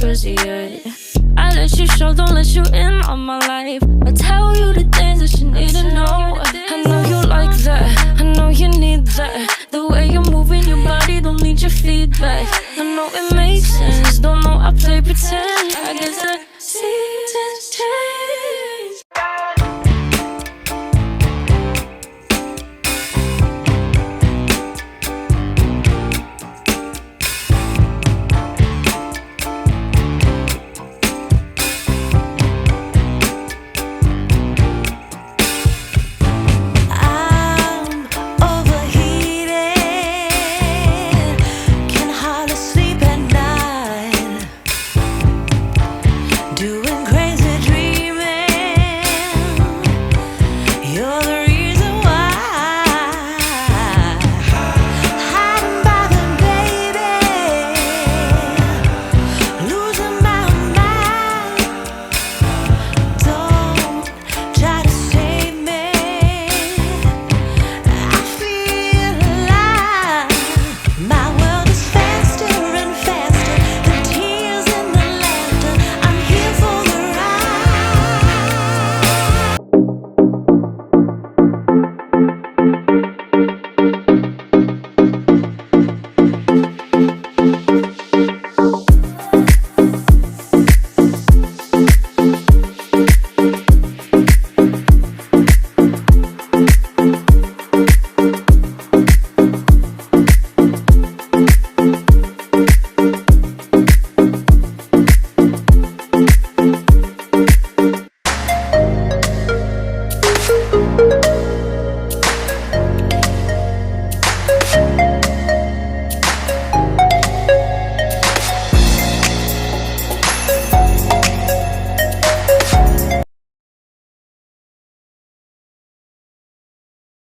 pussy, yeah. I let you show, don't let you in on my life. I tell you the things that you need to know. I know you like that, I know you need that. The way you're moving your body, don't need your feedback. I know it makes sense, don't know I play pretend. I guess